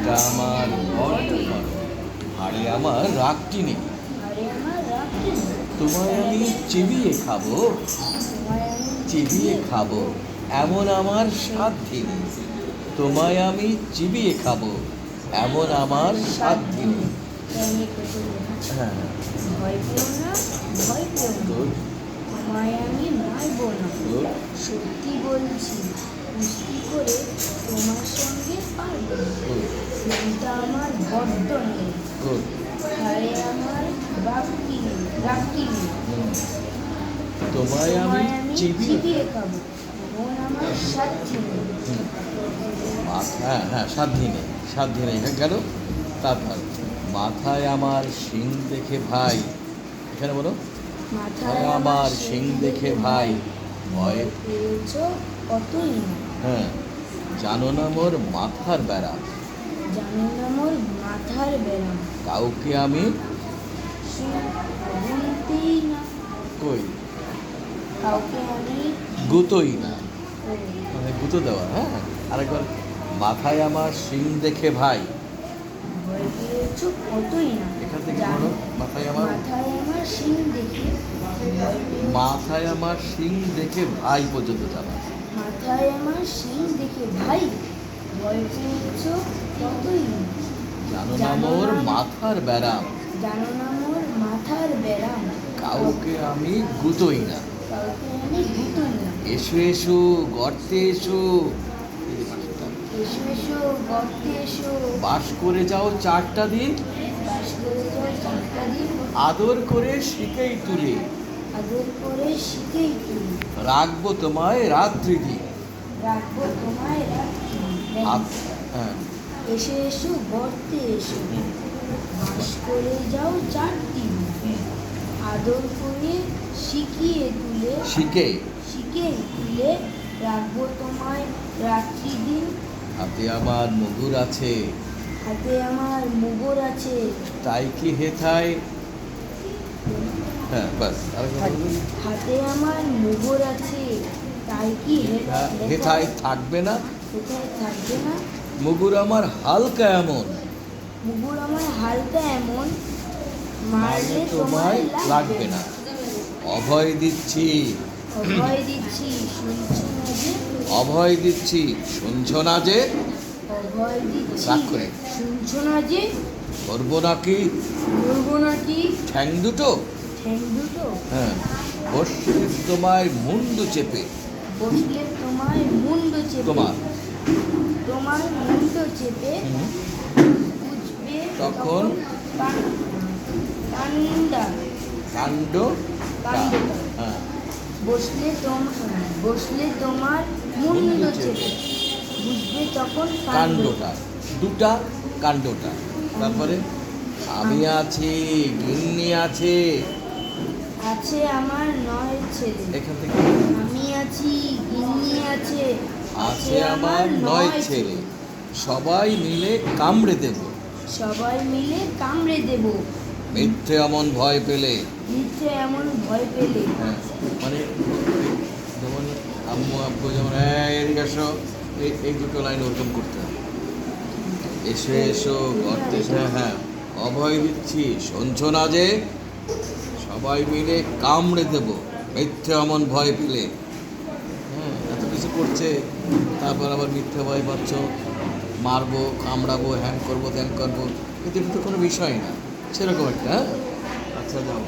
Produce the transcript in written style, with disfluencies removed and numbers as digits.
মনটা আমার বড্ড বড়, আরে আমার রাগটি নেই, তোমায় আমি চিবিয়ে খাবো, চিবিয়ে খাবো, এমন আমার সাধ্যি নেই, তোমায় আমি চিবিয়ে খাবো, এমন আমার সাধ্যি নেই। হ্যাঁ, ভয় পেও না, ভয় পেও না, তোর তোমায় আমি মারব না। তোর সত্যি বলছি, কুস্তি করে তোমার সঙ্গে পারব না। তোর মনটা আমার বড্ড নেই, তোর আরে আমার রাগটি নেই, রাগটি নেই। তোমায় আমি তোমায় আমি চিবিয়ে চিবিয়ে খাবো, মন আমার সাধ্যি নেই। হ্যাঁ হ্যাঁ, সাধ্যি নেই, সাধ্যি নেই, হ্যাঁ গেল। তারপর মাথায় আমার শিং দেখে ভাই, এখানে বলো, মাথায় আমার শিং দেখে ভাই, ভয় পেয়েছ কতই না, হ্যাঁ, জানো না মোর মাথার বেড়া, জানো না মোর মাথার ব্যায়াম। কাউকে আমি বলতেই না, কই কাউকে আমি গুতোই না, মানে গুঁতো দেওয়া। হ্যাঁ, আরেকবার, মাথায় আমার শিং দেখে ভাই, ভয় পেয়েছ কতই না, এখান থেকে জানো বলো, মাথায় আমার, মাথায় আমার শিং দেখে ভয় পেয়েছ, মাথায় আমার শিং দেখে ভাই পর্যন্ত যাবা, মাথায় আমার শিং দেখে ভাই, ভয় পেয়েছ কতই না, জানো না মোর মাথার বেড়া, জানো না মোর মাথার ব্যায়াম। কাউকে আমি গুতোই না, কাউকে আমি গুতোই না, এসো এসো গর্তে এসো, এসো এসো গর্তে এসো, বাস করে যাও 4টা দিন, বাস করে যাও 4টা দিন, আদর করে শিখেই তুলে, আদর করে শিখেই তুলি, রাখবো তোমায় রাত্রি দিন। রাখবো তোমায় রাখি। হ্যাঁ, এসে এসো গর্তে এসো, বাস করে যাও 4 দিন, আদর করে শিখিয়ে তুলে, শিখে শিখে তুলে, রাখবো তোমায় রাত্রি দিন, হাতে আমার মধুর আছে, হাতে আমার মুগর আছে, তাই কি হেথায়, হ্যাঁ বাস, আরেকবার বলুন। হাতে আমার মুগর আছে, তাই কি হেথায় থাকবে না, কোথায় থাকবে না, মুগুর আমার হালকা এমন, মুগুর আমার হালকা এমন, মারলে মারলে তোমায় তোমায় লাগবে না, অভয় দিচ্ছি, অভয় দিচ্ছি শুনছো না যে, অভয় দিচ্ছি শুনছো না যে, অভয় দিচ্ছি রাগ করে। শুনছো না যে, করবো নাকি করবো নাকি ঠ্যাং দুটো, ঠ্যাং দুটো, হ্যাঁ, বসলে তোমায় মুন্ডু চেপে, বসলে তোমার মুন্ড চেপে, তোমার তোমার মুন্ড চেপে হুম, বুঝবে তখন কান্ডা, কাণ্ড, কাণ্ডটা। হ্যাঁ, বসলে তোমার মুন্ড চেপে বুঝবে তখন কাণ্ডটা, দুটা কাণ্ডটা। তারপরে আমি আছি, গিন্নি আছে, আছে আমার 9 ছেলে, এখান থেকে আমি আছি গিন্নি আছে, আছে আমার 9 ছেলে, সবাই মিলে কামড়ে দেব, সবাই মিলে কামড়ে দেব, মিথ্যে এমন ভয় পেলে, মিথ্যে এমন ভয় পেলে, হ্যাঁ, মানে যেমন আম্মু আব্বু যেমন এদিকে এসো, এই দুটো লাইন ওরকম করতে হবে, এসো এসো গর্তে এসো, হ্যাঁ, অভয় দিচ্ছি শুনছো না যে, সবাই মিলে কামড়ে দেব, মিথ্যে এমন ভয় পেলে, হ্যাঁ, এত কিছু করছে, তারপর আবার মিথ্যে ভয় পাচ্ছ, মারবো কামড়াবো হ্যাং করবো ত্যাং করবো, কিন্তু এটা তো কোনো বিষয় না, সেরকম একটা। হ্যাঁ, আচ্ছা যাও।